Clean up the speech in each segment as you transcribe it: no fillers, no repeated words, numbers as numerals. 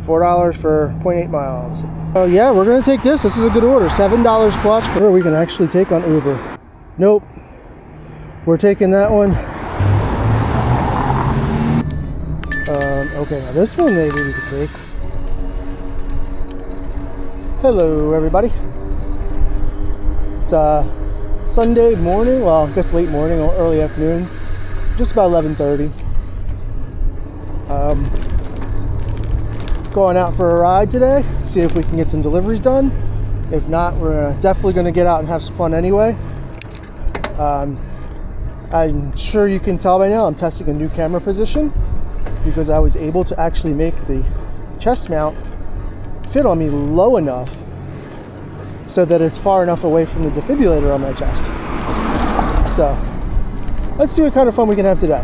$4 for 0.8 miles. Oh yeah, we're gonna take this. This is a good order. $7 plus for we can actually take on Uber. Nope. We're taking that one. Okay, now this one maybe we could take. Hello, everybody. It's Sunday morning. Well, I guess late morning or early afternoon. Just about 11:30. Going out for a ride today. See if we can get some deliveries done. If not, we're definitely going to get out and have some fun anyway. I'm sure you can tell by now I'm testing a new camera position because I was able to actually make the chest mount fit on me low enough so that it's far enough away from the defibrillator on my chest. So let's see what kind of fun we can have today.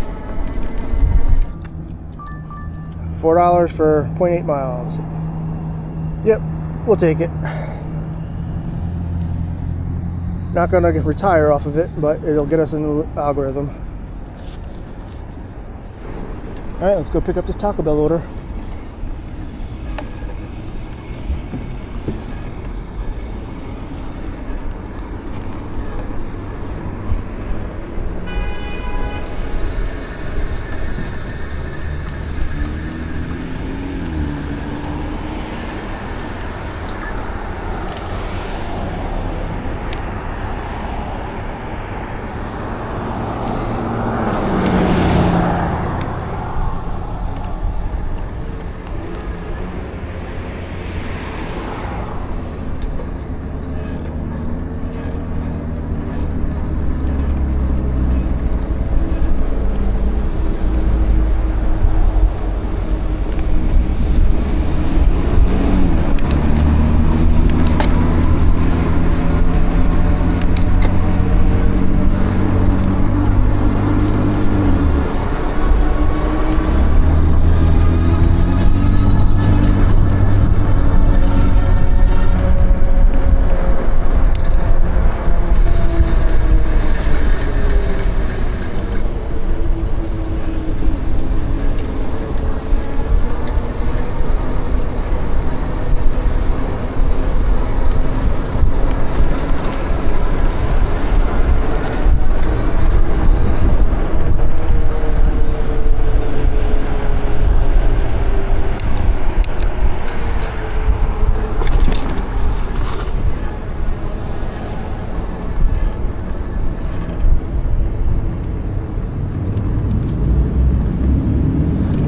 $4 for 0.8 miles. Yep, we'll take it. Not gonna retire off of it, but it'll get us in the algorithm. All right, let's go pick up this Taco Bell order.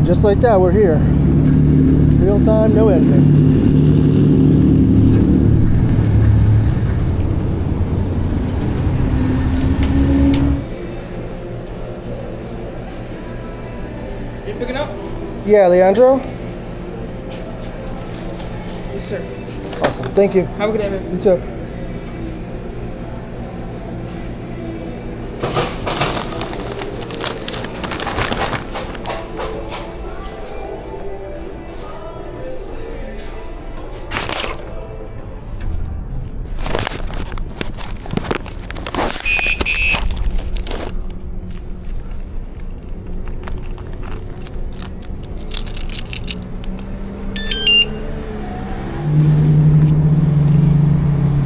Just like that, we're here. Real time, no editing. You picking up? Yeah, Leandro? Yes, sir. Awesome, thank you. Have a good day, man. You too.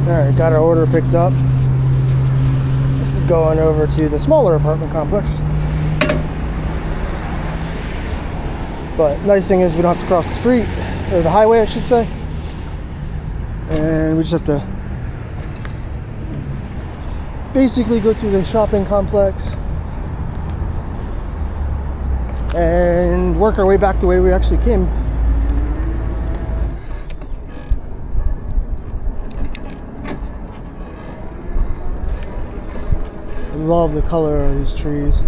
Alright, got our order picked up. This is going over to the smaller apartment complex. But nice thing is we don't have to cross the street, or the highway I should say. And we just have to basically go through the shopping complex and work our way back the way we actually came. I love the color of these trees.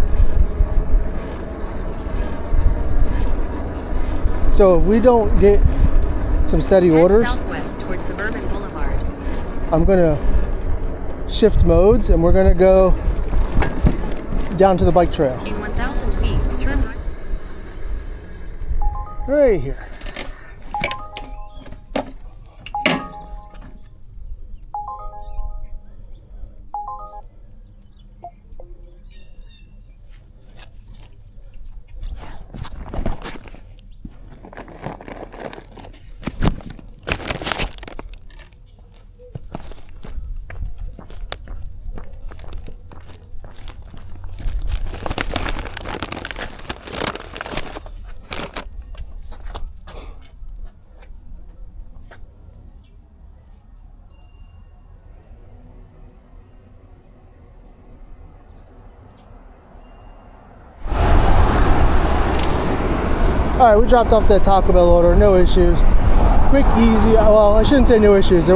So if we don't get some steady orders, southwest towards Suburban Boulevard. I'm gonna shift modes and we're gonna go down to the bike trail. In 1,000 feet, turn right. Right here. Alright, we dropped off that Taco Bell order, no issues. Quick, easy, well, I shouldn't say no issues. The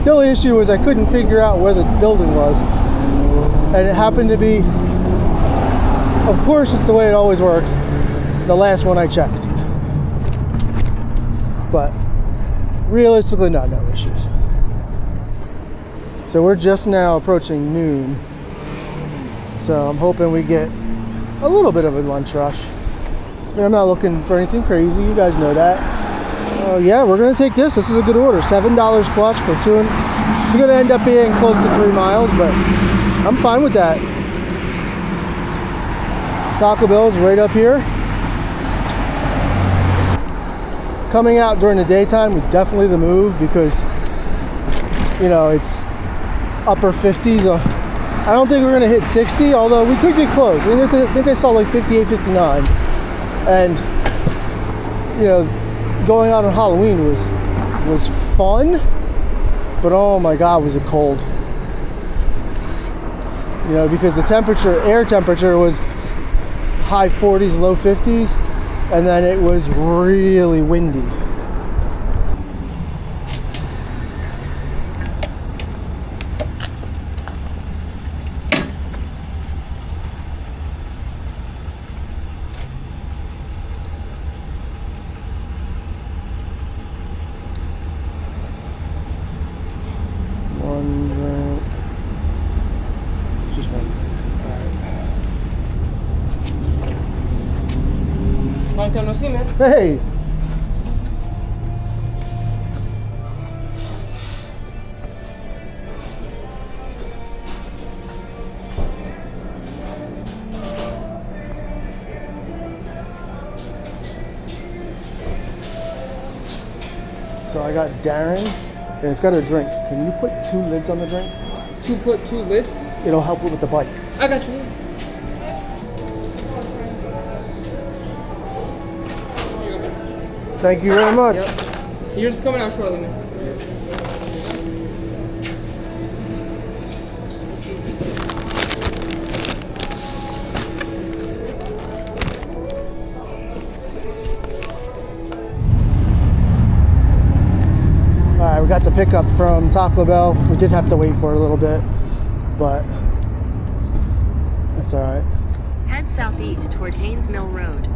only issue was I couldn't figure out where the building was. And it happened to be, of course it's the way it always works, the last one I checked. But realistically, no issues. So we're just now approaching noon. So I'm hoping we get a little bit of a lunch rush. I mean, I'm not looking for anything crazy, you guys know that. Yeah, we're gonna take this. This is a good order. $7 plus for two. It's gonna end up being close to 3 miles, but I'm fine with that. Taco Bell's right up here. Coming out during the daytime was definitely the move because, you know, it's upper 50s. I don't think we're gonna hit 60, although we could get close. I think I saw like 58, 59. And, you know, going out on Halloween was fun, but oh my God, was it cold. You know, because the air temperature was high 40s, low 50s, and then it was really windy. One drink. Just one drink. All right. Long time no see, man. Hey! So I got Darren, and it's got a drink. Can you put 2 lids on the drink? Put two lids? It'll help with the bike. I got you. Thank you very much. Yep. Yours is coming out shortly, man. Alright, we got the pickup from Taco Bell. We did have to wait for a little bit, but that's alright. Head southeast toward Haynes Mill Road.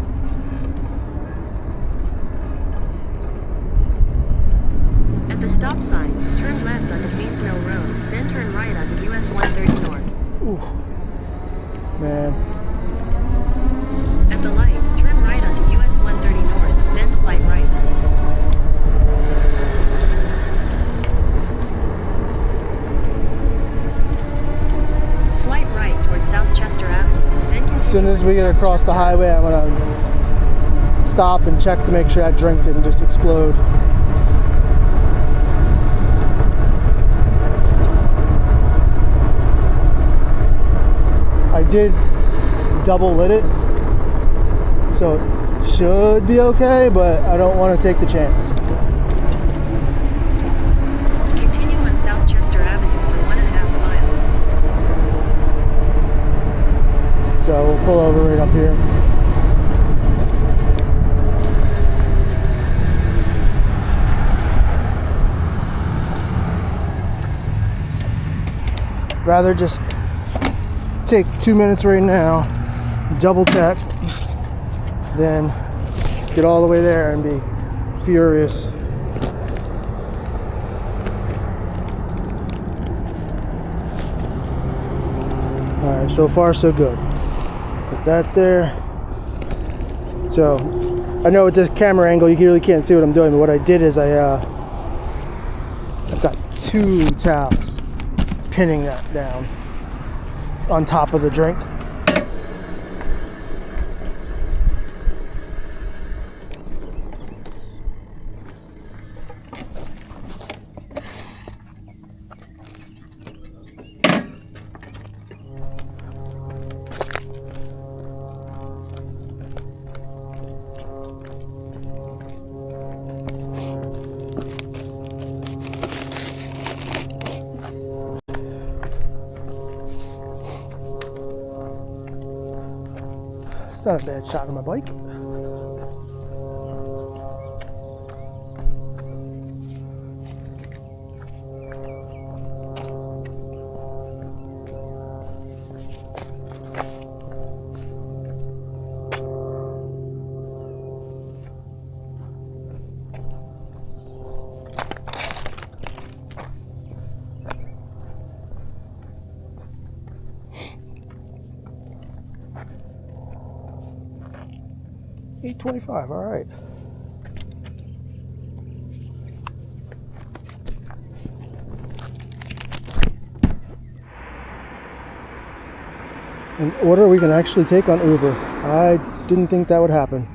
At the stop sign, turn left onto Haynes Mill Road, then turn right onto US 130 North. Ooh. Man. At the light, turn right onto US 130 North, then slight right. Slight right towards South Chester Avenue, then continue. As soon as we get across the highway, I'm gonna stop and check to make sure that drink didn't just explode. I did double lit it, so it should be okay, but I don't want to take the chance. Continue on South Chester Avenue for 1.5 miles. So we'll pull over right up here. Rather just take 2 minutes right now, double check, then get all the way there and be furious. Alright, so far so good. Put that there. So I know with this camera angle you really can't see what I'm doing, but what I did is I've got 2 towels pinning that down on top of the drink. It's not a bad shot on my bike. $8.25. All right. An order we can actually take on Uber. I didn't think that would happen.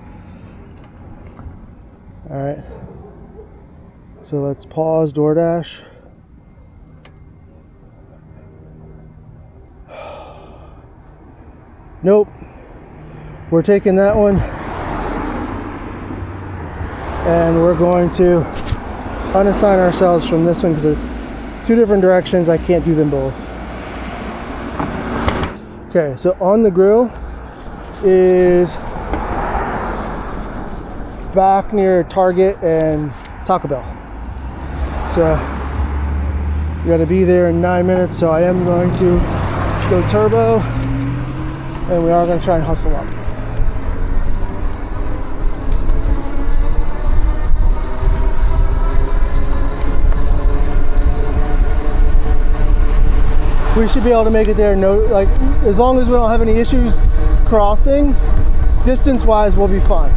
All right. So let's pause DoorDash. Nope. We're taking that one. And we're going to unassign ourselves from this one because they're two different directions. I can't do them both. Okay, so on the grill is back near Target and Taco Bell. So we got to be there in 9 minutes. So I am going to go turbo, and we are going to try and hustle up. We should be able to make it there, as long as we don't have any issues crossing, distance-wise we'll be fine.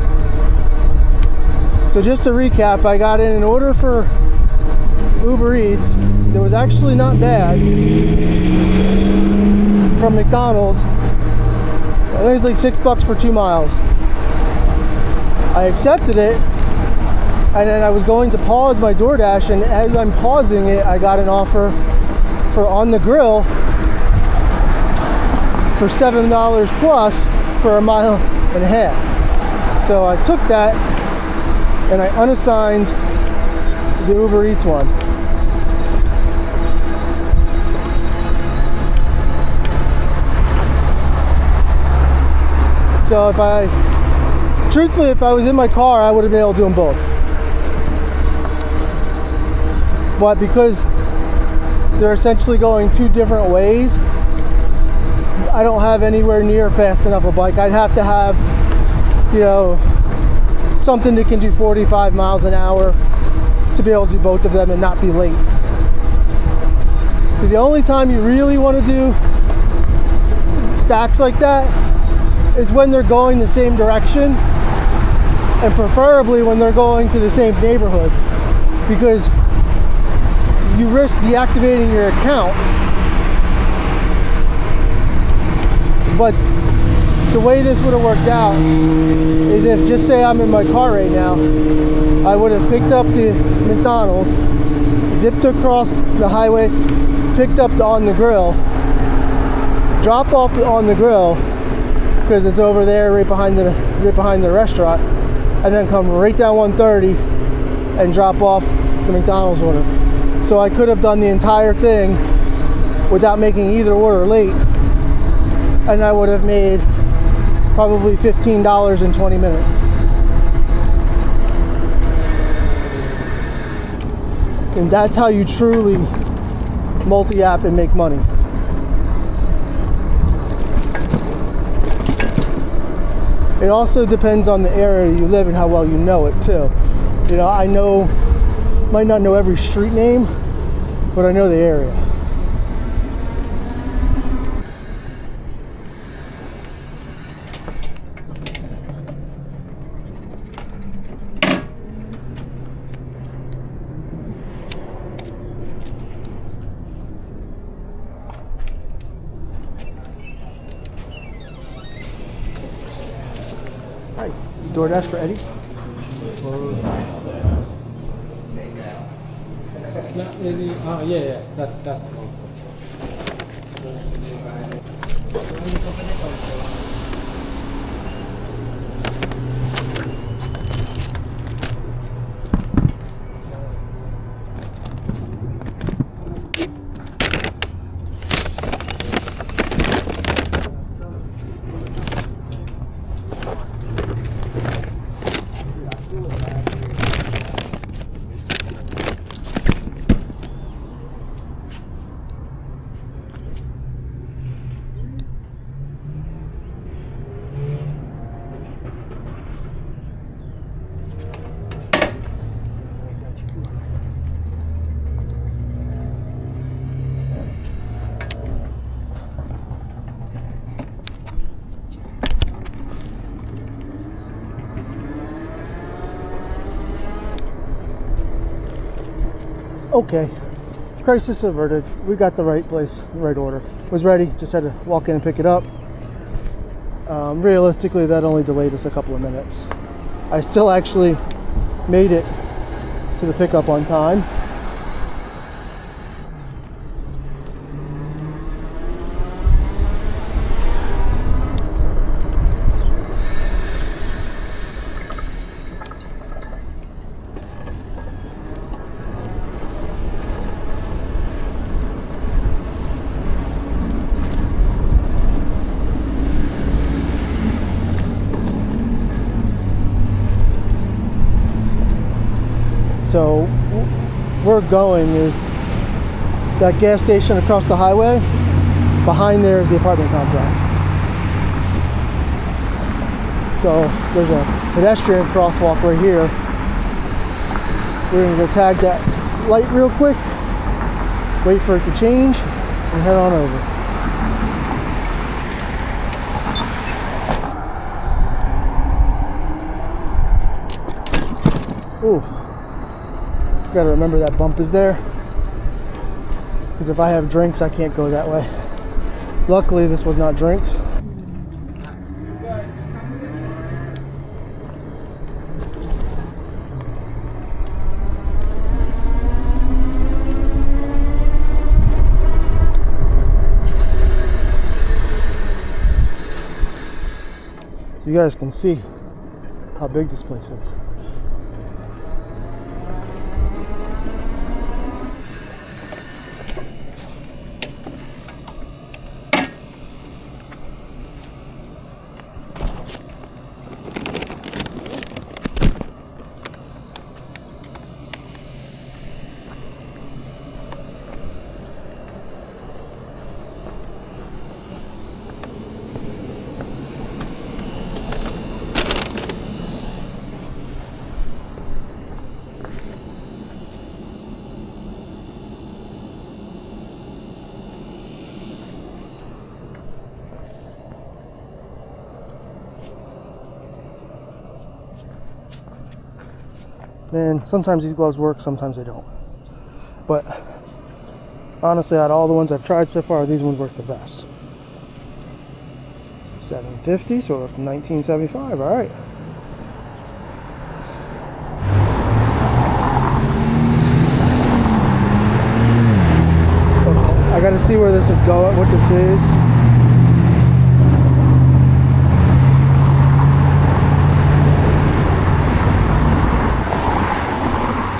So just to recap, I got in an order for Uber Eats that was actually not bad from McDonald's. I think it's like $6 for 2 miles. I accepted it, and then I was going to pause my DoorDash, and as I'm pausing it, I got an offer for on the grill for $7 plus for 1.5 miles. So I took that and I unassigned the Uber Eats one. So truthfully, if I was in my car, I would have been able to do them both. But because they're essentially going two different ways, I don't have anywhere near fast enough a bike. I'd have to have, something that can do 45 miles an hour to be able to do both of them and not be late. Because the only time you really want to do stacks like that is when they're going the same direction, and preferably when they're going to the same neighborhood, because you risk deactivating your account. But the way this would have worked out is if, just say I'm in my car right now, I would have picked up the McDonald's, zipped across the highway, picked up the On the Grill, drop off the On the Grill because it's over there right behind the restaurant, and then come right down 130 and drop off the McDonald's order. So I could have done the entire thing without making either order late, and I would have made probably $15 in 20 minutes. And that's how you truly multi-app and make money. It also depends on the area you live in, how well you know it too. I might not know every street name, but I know the area. Hi, DoorDash for Eddie? It's not really. Yeah. That's the one. Okay, crisis averted. We got the right place, the right order. Was ready, just had to walk in and pick it up. Realistically, that only delayed us a couple of minutes. I still actually made it to the pickup on time. So we're going is that gas station across the highway. Behind there is the apartment complex. So there's a pedestrian crosswalk right here. We're gonna go tag that light real quick, wait for it to change, and head on over. Ooh. Gotta remember that bump is there, because if I have drinks I can't go that way. Luckily this was not drinks. So you guys can see how big this place is. Man, sometimes these gloves work, sometimes they don't. But honestly, out of all the ones I've tried so far, these ones work the best. $7.50, so we're up to $19.75. All right. Okay, I got to see where this is going, what this is.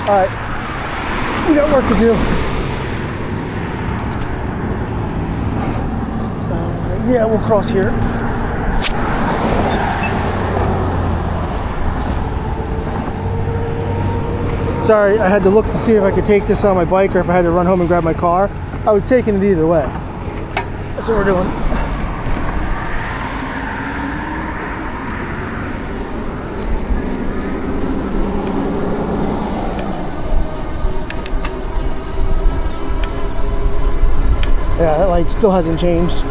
All right, we got work to do. Yeah, we'll cross here. Sorry, I had to look to see if I could take this on my bike or if I had to run home and grab my car. I was taking it either way. That's what we're doing. Yeah, that light still hasn't changed.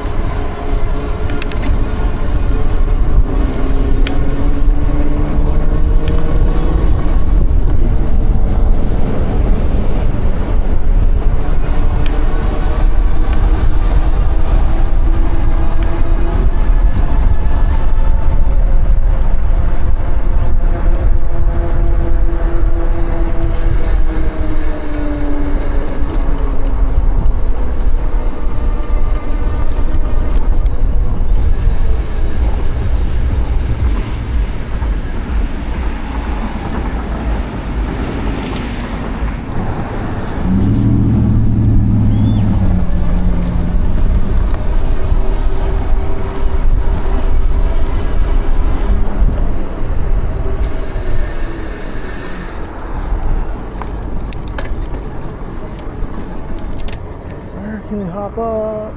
Can we hop up?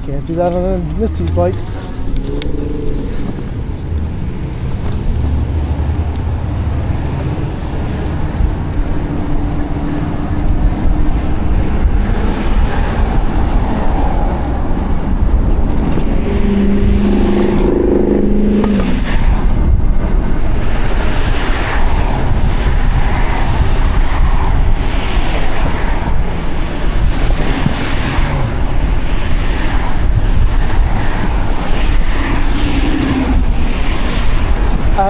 Can't do that on a Misty's bike.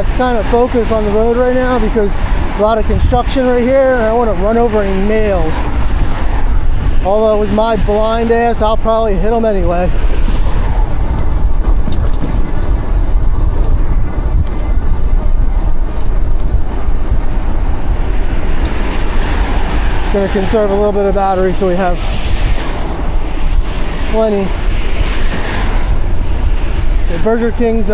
have to kind of focus on the road right now because a lot of construction right here and I want to run over any nails. Although with my blind ass, I'll probably hit them anyway. Gonna conserve a little bit of battery so we have plenty. So Burger King's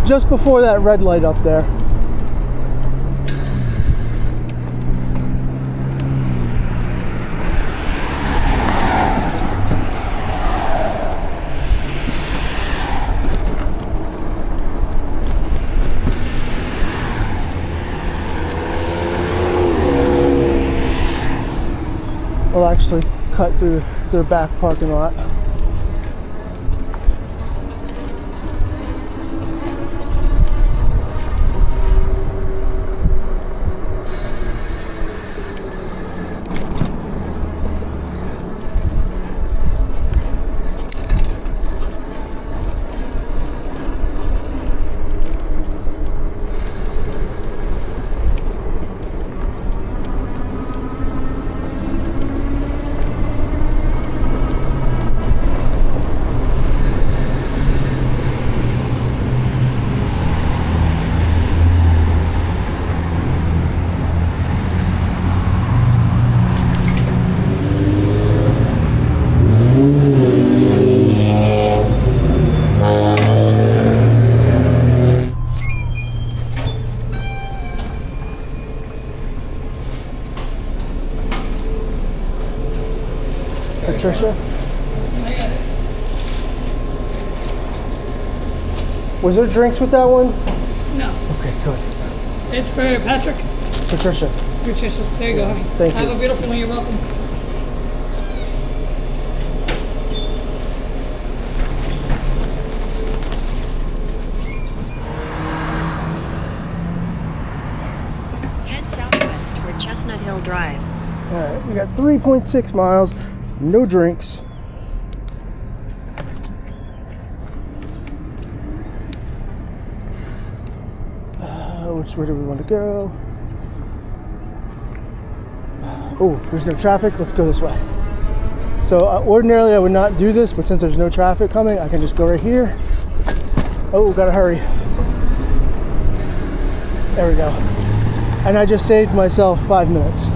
just before that red light up there. We'll actually cut through their back parking lot. Patricia? Was there drinks with that one? No, Okay, good. it's for Patrick. Patricia. Patricia, there you go, honey. Thank you. Have a beautiful one. You're welcome. Head southwest toward Chestnut Hill Drive. All right, we got 3.6 miles, no drinks. Which way do we want to go? Oh, there's no traffic. Let's go this way. So ordinarily I would not do this, but since there's no traffic coming, I can just go right here. Oh, gotta hurry. There we go. And I just saved myself 5 minutes.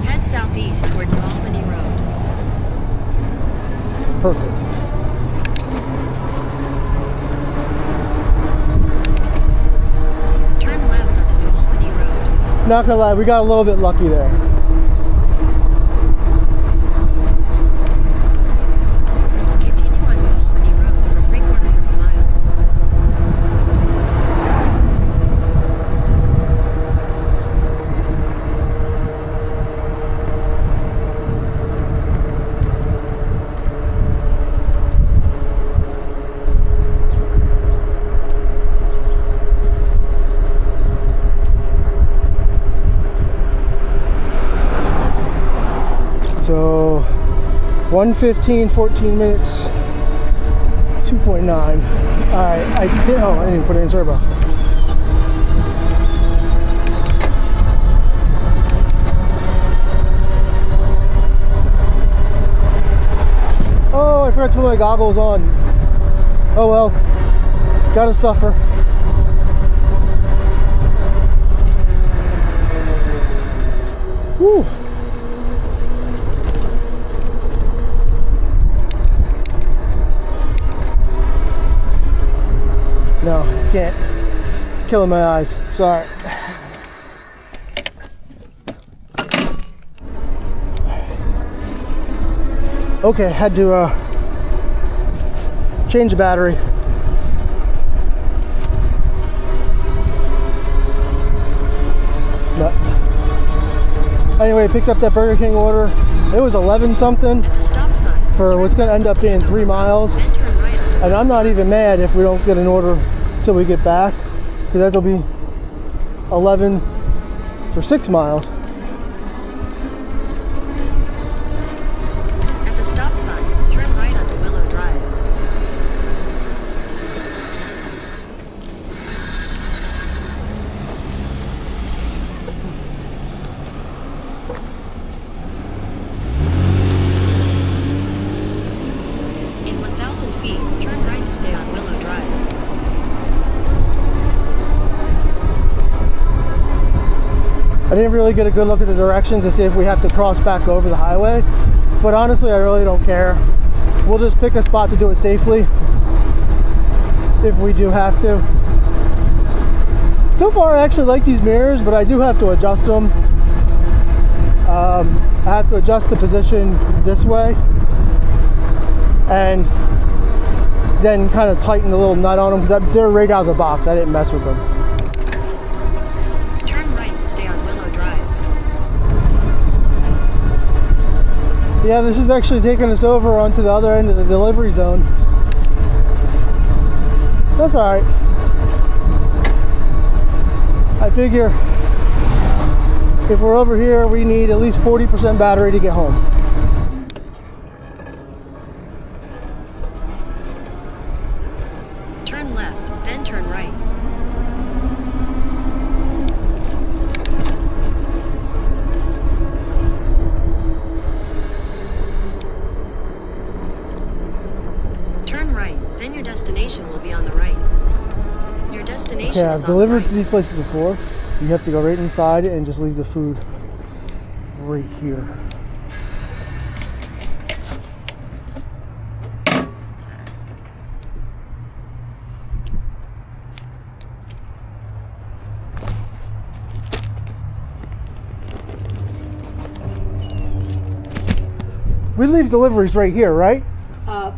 Head southeast toward New Albany Road. Perfect. Turn left onto New Albany Road. Not gonna lie, we got a little bit lucky there. Continue on New Albany Road for 3/4 of a mile. So 1:15, 14 minutes, 2.9. All right, I didn't even put it in turbo. Oh, I forgot to put my goggles on. Oh well, gotta suffer. Whew. No, I can't. It's killing my eyes. Sorry. Okay, had to change the battery. But anyway, picked up that Burger King order. It was 11 something At the stop sign, for what's going to end up being 3 miles. then turn right onto And I'm not even mad if we don't get an order till we get back, because that'll be 11 for 6 miles. At the stop sign, I didn't really get a good look at the directions to see if we have to cross back over the highway, but honestly I really don't care. We'll just pick a spot to do it safely if we do have to. So far I actually like these mirrors, but I do have to adjust them. I have to adjust the position this way and then kind of tighten the little nut on them because they're right out of the box. I didn't mess with them. Turn right to stay on Willow Drive. Yeah, this is actually taking us over onto the other end of the delivery zone. That's all right. I figure if we're over here, we need at least 40% battery to get home. Turn left, then turn right. Turn right, then your destination will be on the right. Your destination Yeah, is I've on the delivered right. to these places before. You have to go right inside and just leave the food right here. We leave deliveries right here, right?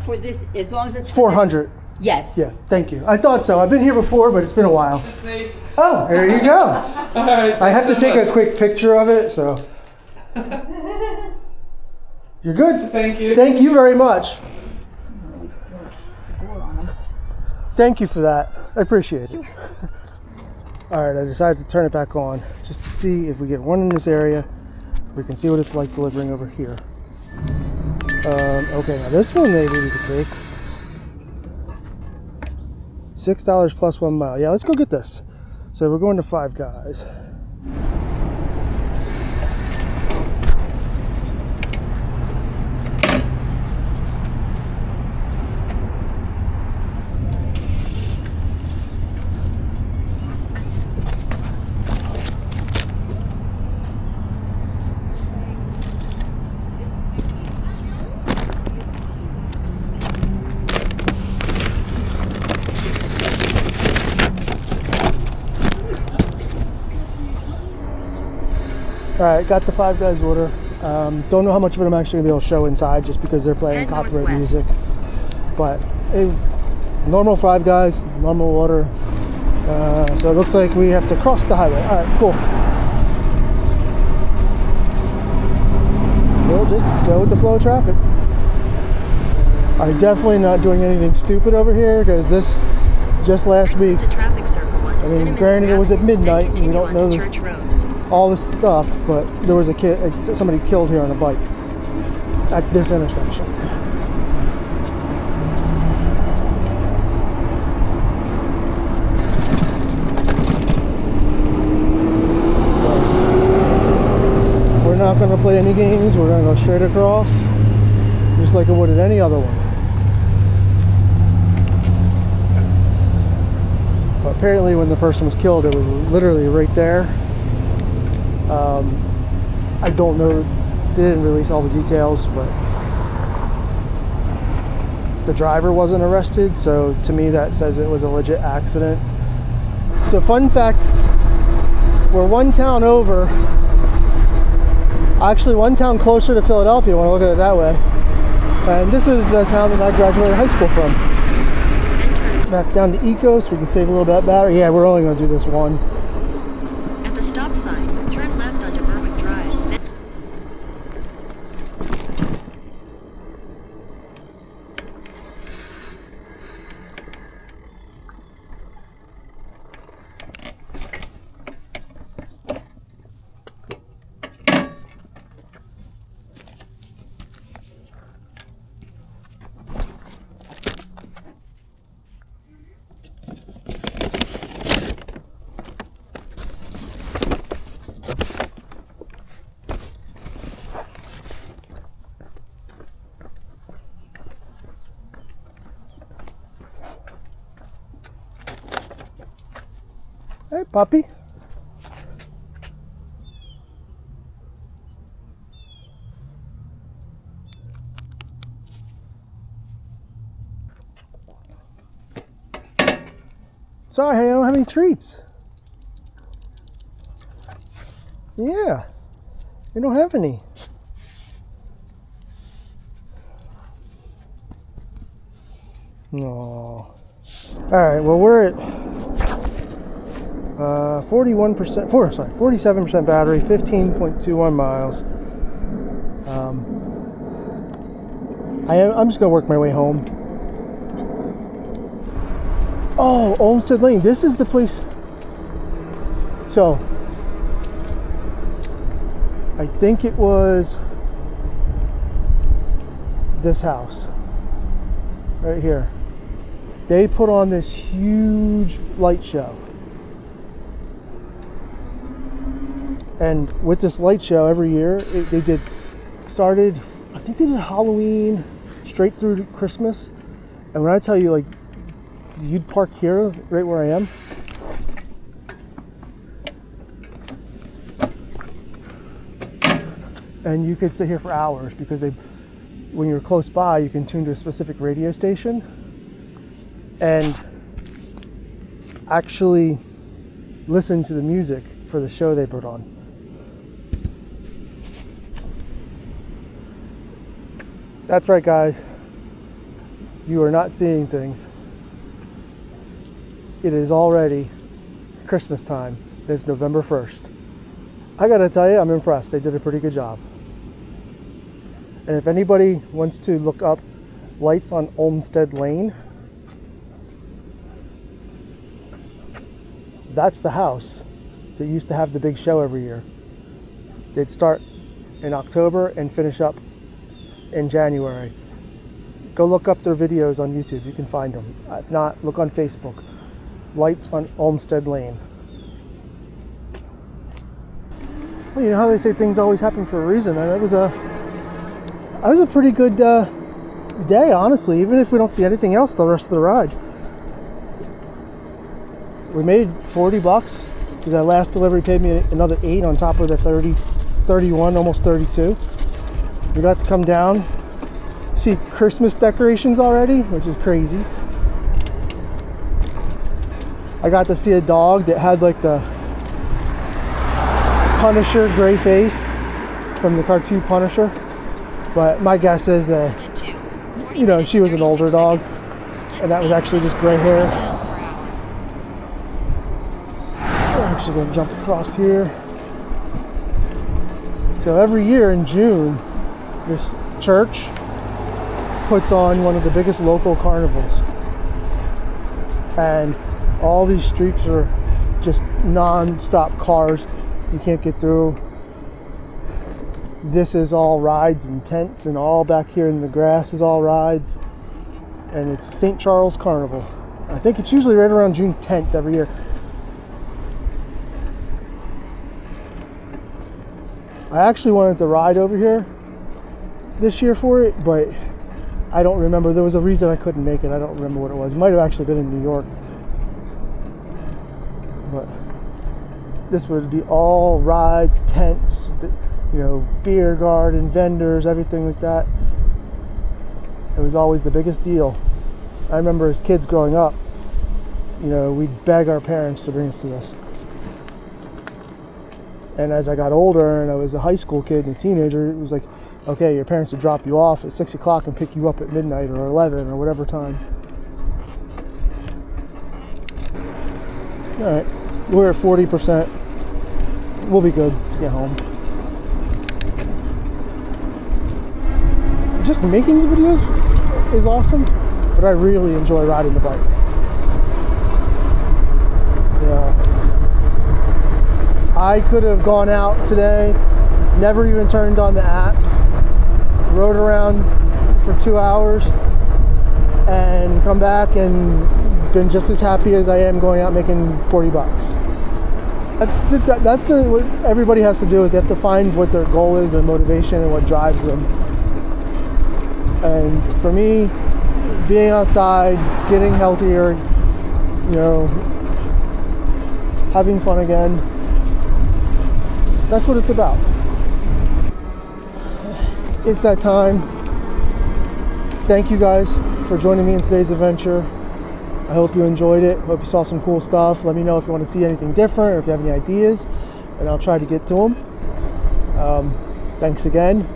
For this, as long as it's for this- 400. Yes. Yeah, thank you. I thought so. I've been here before, but it's been a while. It's me. Oh, there you go. All right. I have to thanks so take a much. quick picture of it, so. You're good. Thank you. Thank you very much. Thank you for that. I appreciate it. All right, I decided to turn it back on just to see if we get one in this area. We can see what it's like delivering over here. Okay, now this one maybe we could take. $6 plus 1 mile. Yeah, let's go get this. So we're going to Five Guys. All right, got the Five Guys order. Don't know how much of it I'm actually gonna be able to show inside just because they're playing Head copyright northwest. music. But normal Five Guys, normal order. So it looks like we have to cross the highway. All right, cool. We'll just go with the flow of traffic. I'm definitely not doing anything stupid over here because this just last Exit week, the traffic circle onto I mean, Cinnamon granted it was at Avenue, then midnight and we continue don't know onto the- Church Road. all this stuff, but there was a kid, somebody killed here on a bike at this intersection. So we're not going to play any games. We're going to go straight across, just like it would at any other one. But apparently, when the person was killed, it was literally right there. I don't know, they didn't release all the details, but the driver wasn't arrested, so to me that says it was a legit accident. So fun fact, we're one town over, actually one town closer to Philadelphia when I look at it that way, and this is the town that I graduated high school from. Then turn Back down to Eco so we can save a little bit of battery. Yeah, we're only going to do this one. at the stop sign. Turn left onto Berwick Drive. Then Hey, puppy. Sorry, honey, I don't have any treats. Yeah, I don't have any. No. All right, well, we're at 47% battery, 15.21 miles. I'm just gonna work my way home. Oh, Olmsted Lane. This is the place. So, I think it was this house right here. They put on this huge light show. And with this light show every year, I think they did Halloween straight through to Christmas. And when I tell you, like, you'd park here, right where I am. And you could sit here for hours because when you're close by, you can tune to a specific radio station and actually listen to the music for the show they put on. That's right, guys. You are not seeing things. It is already Christmas time. It's November 1st. I gotta tell you, I'm impressed. They did a pretty good job. And if anybody wants to look up lights on Olmsted Lane, that's the house that used to have the big show every year. They'd start in October and finish up in January. Go look up their videos on YouTube. You can find them. If not, look on Facebook. Lights on Olmsted Lane. Well, you know how they say things always happen for a reason, and it was a pretty good day, honestly, even if we don't see anything else the rest of the ride. We made $40 because that last delivery paid me another 8 on top of the 31, almost 32. We got to come down, see Christmas decorations already, which is crazy. I got to see a dog that had like the Punisher gray face from the cartoon Punisher. But my guess is that, you know, she was an older dog and that was actually just gray hair. We're actually going to jump across here. So every year in June, this church puts on one of the biggest local carnivals. And all these streets are just non-stop cars. You can't get through. This is all rides and tents, and all back here in the grass is all rides. And it's St. Charles Carnival. I think it's usually right around June 10th every year. I actually wanted to ride over here this year for it, but I don't remember. There was a reason I couldn't make it. I don't remember what it was. It might have actually been in New York. But this would be all rides, tents, you know, beer garden, vendors, everything like that. It was always the biggest deal. I remember as kids growing up, you know, we'd beg our parents to bring us to this. And as I got older and I was a high school kid and a teenager, it was like, okay, your parents would drop you off at 6 o'clock and pick you up at midnight or 11 or whatever time. All right, we're at 40%. We'll be good to get home. Just making the videos is awesome, but I really enjoy riding the bike. Yeah. I could have gone out today, never even turned on the apps, rode around for 2 hours, and come back and been just as happy as I am going out making $40. That's what everybody has to do, is they have to find what their goal is, their motivation, and what drives them. And for me, being outside, getting healthier, you know, having fun again, that's what it's about. It's that time. Thank you guys for joining me in today's adventure. I hope you enjoyed it. Hope you saw some cool stuff. Let me know if you want to see anything different or if you have any ideas, and I'll try to get to them. Thanks again.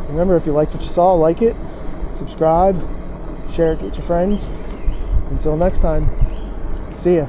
Remember, if you liked what you saw, like it, subscribe, share it with your friends. Until next time, see ya.